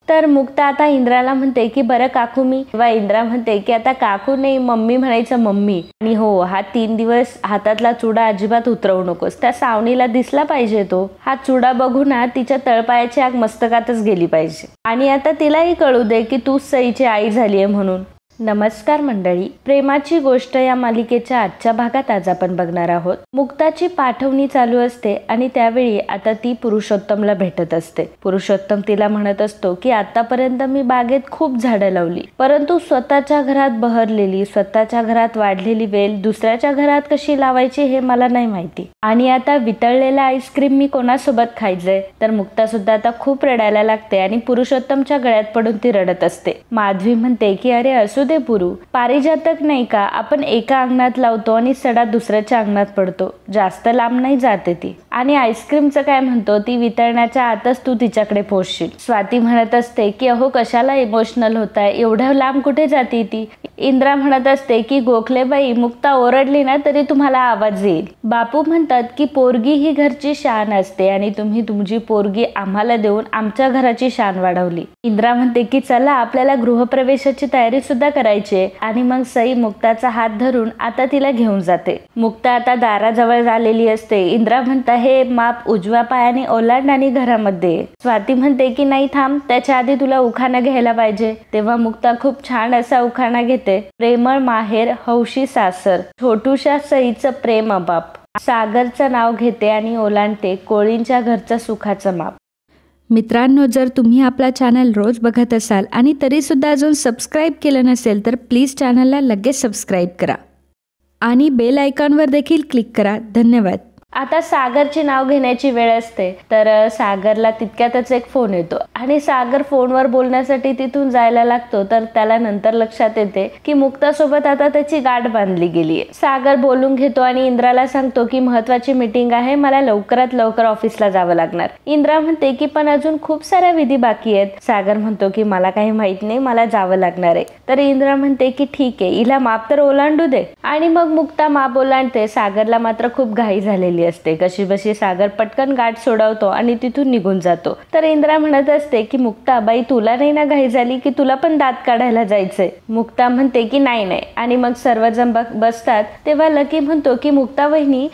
तर मुक्ता आता इंद्राला म्हणते की बरं काकू मी, तेव्हा इंद्रा म्हणते की आता काकू नाही मम्मी म्हणायचं मम्मी, आणि हो हा 3 दिवस हातातला चुडा अजिबात उतरवू नकोस, त्या सावनीला दिसला पाहिजे तो. हा चुडा बघू ना तिच्या तळपायाची आग मस्तकातच गेली पाहिजे, आणि आता तिलाही कळू दे की तूच सईची आई झालीये म्हणून. नमस्कार मंडळी, प्रेमाची गोष्ट या मालिकेच्या आजच्या भागात आज आपण बघणार आहोत. मुक्ताची पाठवणी चालू असते आणि त्यावेळी आता ती पुरुषोत्तमला भेटत असते. पुरुषोत्तम तिला म्हणत असतो की आतापर्यंत मी बागेत खूप झाडं लावली, परंतु स्वतःच्या घरात बहरलेली, स्वतःच्या घरात वाढलेली वेल दुसऱ्याच्या घरात कशी लावायची हे मला नाही माहिती, आणि आता वितळलेला आईस्क्रीम मी कोणासोबत खायचंय. तर मुक्ता सुद्धा आता खूप रडायला लागते आणि पुरुषोत्तमच्या गळ्यात पडून ती रडत असते. माधवी म्हणते की अरे असू दे पुरू, पारिजातक नाही का आपण एका अंगणात लावतो आणि सडा दुसऱ्याच्या अंगणात पडतो, जास्त लांब नाही जाते ती. आणि आईस्क्रीमचं काय म्हणतो, ती वितळण्याच्या आतच तू तिच्याकडे पोहोचशील. स्वाती म्हणत असते की अहो कशाला इमोशनल होताय, एवढ्या लांब कुठे जाते ती. इंद्रा म्हणत असते की गोखलेबाई मुक्ता ओरडली ना तरी तुम्हाला आवाज येईल. बापू म्हणतात की पोरगी ही घरची शान असते आणि तुम्ही तुमची पोरगी आम्हाला देऊन आमच्या घराची शान वाढवली. इंद्रा म्हणते की चला आपल्याला गृहप्रवेशाची तयारी सुद्धा करायचे, आणि मग सई मुक्ताचा हात धरून आता तिला घेऊन जाते. मुक्ता आता दाराजवळ झालेली असते. इंद्रा म्हणता हे माप उजव्या पायाने ओलांड आणि घरामध्ये. स्वाती म्हणते की नाही थांब, त्याच्या आधी तुला उखाणा घ्यायला पाहिजे. तेव्हा मुक्ता खूप छान असा उखाणा घेते. प्रेमळ माहेर हौशी सासर, छोटूशा सईचं प्रेम अबाप. सागरचं नाव घेते आणि ओलांडते कोळींच्या घरचं सुखाचं माप. मित्रांनो, जर तुम्ही आपला चॅनल रोज बघत असाल आणि तरीसुद्धा अजून सबस्क्राईब केलं नसेल तर प्लीज चॅनलला लगेच सबस्क्राईब करा आणि बेल आयकॉनवर देखील क्लिक करा. धन्यवाद. आता सागरचे नाव घेण्याची वेळ असते, तर सागरला तितक्यातच एक फोन येतो आणि सागर फोनवर बोलण्यासाठी तिथून जायला लागतो. तर त्याला नंतर लक्षात येते की मुक्तासोबत आता त्याची गाठ बांधली गेली आहे. सागर बोलून घेतो आणि इंद्राला सांगतो की महत्वाची मीटिंग आहे, मला लवकरात लवकर ऑफिसला जावं लागणार. इंद्रा म्हणते की पण अजून खूप साऱ्या विधी बाकी आहेत. सागर म्हणतो की मला काही माहित नाही, मला जावं लागणार आहे. तर इंद्रा म्हणते की ठीक आहे, हिला माप तर ओलांडू दे, आणि मग मुक्ता माप ओलांडते. सागरला मात्र खूप घाई झालेली असते. कशी बशी सागर पटकन गाठ सोडवतो आणि तिथून निघून जातो. तर इंद्रा म्हणत असते की मुक्ता बाई तुला नाही ना घाई झाली की तुला पण दात काढायला जायचंय. मुक्ता म्हणते की नाही नाही, आणि मग सर्वजण बसतात. तेव्हा लकी म्हणतो की मुक्ता वहिनी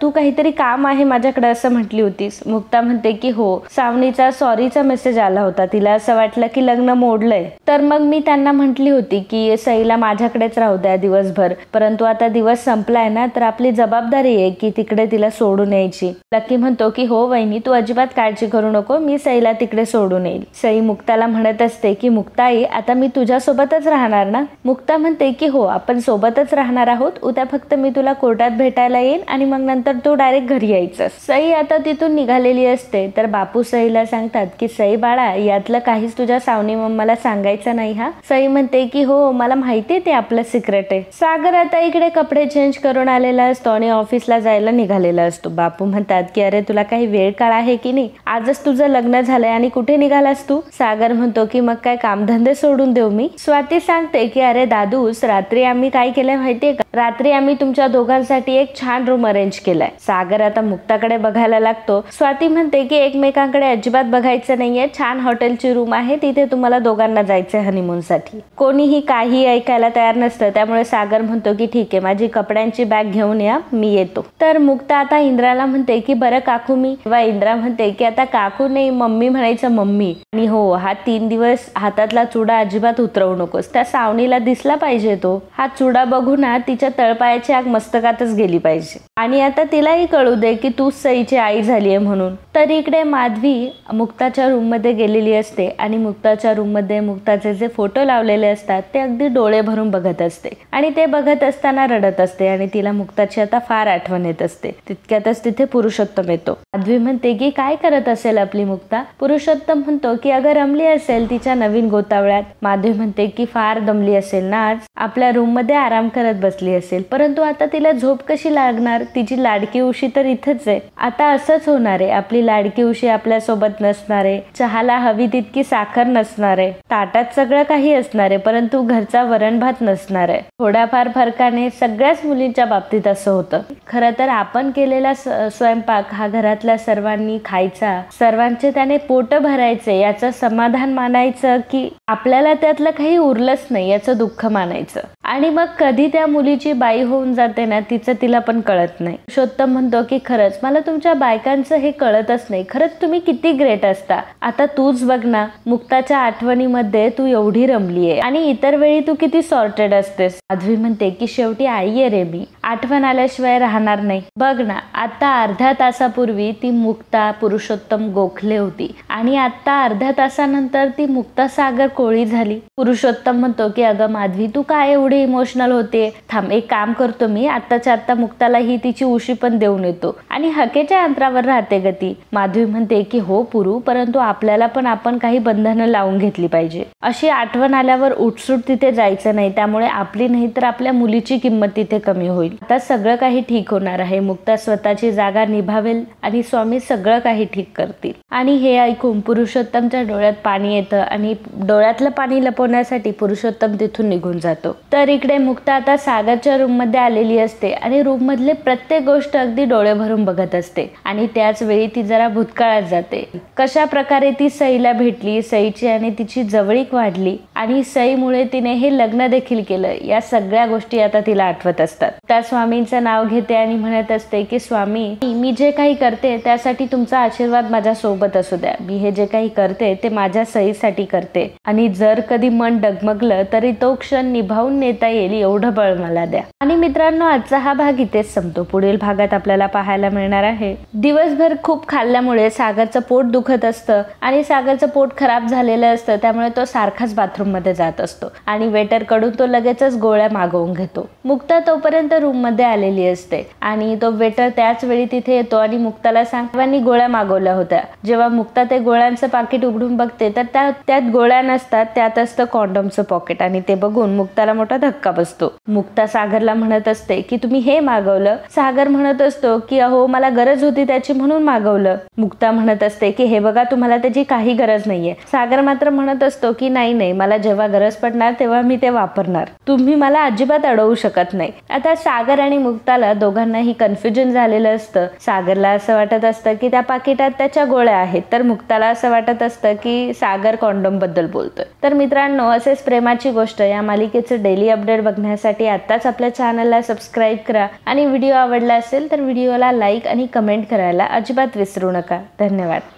तू काहीतरी काम आहे माझ्याकडे असं म्हटली होतीस. मुक्ता म्हणते की हो, सावनीचा सॉरीचा मेसेज आला होता, तिला असं वाटलं की लग्न मोडलंय. तर मग मी त्यांना म्हटली होती की सईला माझ्याकडेच राहू द्या दिवसभर, परंतु आता दिवस संपलाय ना, तर आपली जबाबदारी आहे की तिकडे तिला सोडून यायची. लकी म्हणतो की हो वहिनी तू अजिबात काळजी करू नको, मी सईला तिकडे सोडून येईल. सई मुक्ताला म्हणत असते की मुक्ताई आता मी तुझ्या सोबतच राहणार ना. मुक्ता म्हणते की हो आपण सोबतच राहणार आहोत, उद्या फक्त मी तुला कोर्टात भेटायला येईल आणि मग नंतर तू डायरेक्ट घरी यायचं. सई आता तिथून निघालेली असते. तर बापू सईला सांगतात की सई बाळा यातलं काहीच तुझ्या सावनी मम्माला सांगायचं नाही हा. सई म्हणते की हो मला माहितीये ते आपलं सिक्रेट आहे. सागर आता इकडे कपडे चेंज करून आलेला असतो आणि ऑफिसला जायला निघालेला असतो. बापू म्हणतात की अरे तुला काही वेळ काळ आहे की नाही, आजच तुझं लग्न झालंय आणि कुठे निघालास तू. सागर म्हणतो की मग काय कामधंदे सोडून देऊ मी. स्वाती सांगते की अरे दादूस रात्री आम्ही काय केलंय माहितीये का, रात्री आम्ही तुमच्या दोघांसाठी एक छान रूम अरेंज केलाय. सागर आता मुक्ताकडे बघायला लागतो. स्वाती म्हणते की एकमेकांकडे अजिबात बघायचं नाहीये, छान हॉटेलची रूम आहे, तिथे तुम्हाला दोघांना जायचंय हनीमून साठी. कोणीही काही ऐकायला तयार नसतं, त्यामुळे सागर म्हणतो की ठीक आहे माझी कपड्यांची बॅग घेऊन या, मी येतो. तर मुक्ता आता इंद्राला म्हणते की बरं काकू मी, तेव्हा इंद्रा म्हणते की आता काकू नाही मम्मी म्हणायचं मम्मी, आणि हो हा 3 दिवस हातातला चुडा अजिबात उतरवू नकोस, त्या सावनीला दिसला पाहिजे तो. हा चुडा बघू ना तिच्या तळपायाची आग मस्तकातच गेली पाहिजे, आणि आता तिलाही कळू दे की तूच सईची आई झालीये म्हणून. तर इकडे माधवी मुक्ताच्या रूम मध्ये गेलेली असते आणि मुक्ताच्या रूम मध्ये मुक्ताचे जे फोटो लावलेले असतात ते अगदी डोळे भरून बघत असते, आणि ते बघत असताना रडत असते आणि तिला मुक्ताची आता फार आठवण येत असते. तितक्यातच तिथे पुरुषोत्तम येतो. माधवी म्हणते की काय करत असेल आपली मुक्ता. पुरुषोत्तम म्हणतो की अगं रमली असेल तिच्या नवीन गोतावळ्यात. माधवी म्हणते की फार दमली असेल ना आज, आपल्या रूम मध्ये आराम करत बसली बसली असेल, परंतु आता तिला झोप कशी लागणार? तिची लाडकी उशी तर इथंच आहे. आता असंच होणार आहे, आपली लाडकी उशी आपल्या सोबत नसणार आहे, चहाला हवी तितकी साखर नसणार आहे, ताटात सगळं काही असणार आहे, परंतु घरचा वरण भात नसणार आहे. थोड्याफार फरकाने सगळ्याच मुलींच्या बाबतीत असं होतं. खरं तर आपण केलेला स्वयंपाक हा घरातल्या सर्वांनी खायचा, सर्वांचे त्याने पोट भरायचे याचं समाधान मानायचं, की आपल्याला त्यातलं काही उरलंच नाही याचं दुःख मानायचं. आणि मग कधी त्या मुलीची बाई होऊन जाते ना, तिला पण कळत नाही. पुरुषोत्तम म्हणतो की खरंच मला तुमच्या बायकांचं हे कळतच नाही, खरंच तुम्ही किती ग्रेट असता. आता तूच बघ ना, मुक्ताच्या आठवणीमध्ये तू एवढी रमलीये आणि इतर वेळी तू किती सॉर्टेड असतेस. माधवी म्हणते की शेवटी आई आहे रे मी, आठवण आल्याशिवाय राहणार नाही. बघ ना, आता अर्ध्या तासापूर्वी ती मुक्ता पुरुषोत्तम गोखले होती आणि आता अर्ध्या तासानंतर ती मुक्ता सागर कोळी झाली. पुरुषोत्तम म्हणतो की अगं माधवी, तू काय एवढी इमोशनल होते? थांब, एक काम करतो मी, आत्ताच्या आत्ता मुक्ताला ही तिची उशी पण देऊन येतो आणि हकेच्या अंतरावर राहते गती. माधवी म्हणते की हो पुरू, परंतु आपल्याला पण आपण काही बंधनं लावून घेतली पाहिजे. अशी आठवण आल्यावर उठसूट तिथे जायचं नाही, त्यामुळे आपली नाही तर आपल्या मुलीची किंमत तिथे कमी होईल. आता सगळं काही ठीक होणार आहे. मुक्ता स्वतःची जागा निभावेल आणि स्वामी सगळं काही ठीक करतील. आणि हे ऐकून पुरुषोत्तमच्या डोळ्यात पाणी येतं आणि डोळ्यातलं पाणी लपवण्यासाठी पुरुषोत्तम तिथून निघून जातो. तर इकडे मुक्ता आता सागरच्या रूम मध्ये आलेली असते आणि रूम मधले प्रत्येक गोष्ट अगदी डोळे भरून बघत असते आणि त्याच वेळी ती जरा भूतकाळात जाते. कशा प्रकारे ती सईला भेटली, सईची आणि तिची जवळीक वाढली आणि सईमुळे तिने हे लग्न देखील केलं, या सगळ्या गोष्टी आता तिला आठवत असतात. त्या स्वामींचं नाव घेते आणि म्हणत असते की स्वामी, मी जे काही करते त्यासाठी तुमचा आशीर्वाद माझ्या सोबत असू द्या. मी हे जे काही करते ते माझ्या सईसाठी करते आणि जर कधी मन डगमगलं तरी तो क्षण निभावून नेता येईल एवढं बळ मला द्या. आणि मित्रांनो, आजचा हा भाग इथेच संपतो. पुढील भागात आपल्याला पाहायला मिळणार आहे दिवसभर खूप खाल्ल्यामुळे सागरचं पोट दुखत असतं आणि सागरचं पोट खराब झालेलं असतं, त्यामुळे तो सारखाच बाथरूम मध्ये जात असतो आणि वेटर कडून तो लगेचच गोळ्या मागवून घेतो. मुक्ता तोपर्यंत रूम मध्ये आलेली असते आणि तो वेटर त्याच वेळी तिथे येतो आणि मुक्ताला सांगताना गोळ्या मागवल्या होत्या. जेव्हा मुक्ता ते गोळ्यांचं पाकिट उघडून बघते तर त्यात गोळ्या नसतात, त्यात असतं कॉन्डोमचं पॉकेट आणि ते बघून मुक्ताला मोठा धक्का बसतो. मुक्ता सागरला म्हणत असते की तुम्ही हे मागवलं. सागर म्हणत असतो की अहो मला गरज होती त्याची म्हणून मागवलं. मुक्ता म्हणत असते की हे बघा, तुम्हाला त्याची काही गरज नाहीये. सागर मात्र म्हणत असतो की नाही, मला जेव्हा गरज पडणार तेव्हा मी ते वापरणार, तुम्ही मला अजिबात अडवू शकत नाही. आता सागर आणि मुक्ताला दोघांनाही कन्फ्युजन झालेलं असतं. सागरला असं वाटत असतं की त्या पाकिटात त्याच्या गोळ्या आहेत, तर मुक्ताला असं वाटत असतं की सागर कॉन्डोम बद्दल बोलतोय. तर मित्रांनो, असेच प्रेमाची गोष्ट या मालिकेचे डेली अपडेट बघण्यासाठी आताच आपल्या चॅनलला सबस्क्राईब करा आणि व्हिडिओ आवडला असेल तर व्हिडिओला लाईक आणि कमेंट करायला अजिबात विसरू नका. धन्यवाद.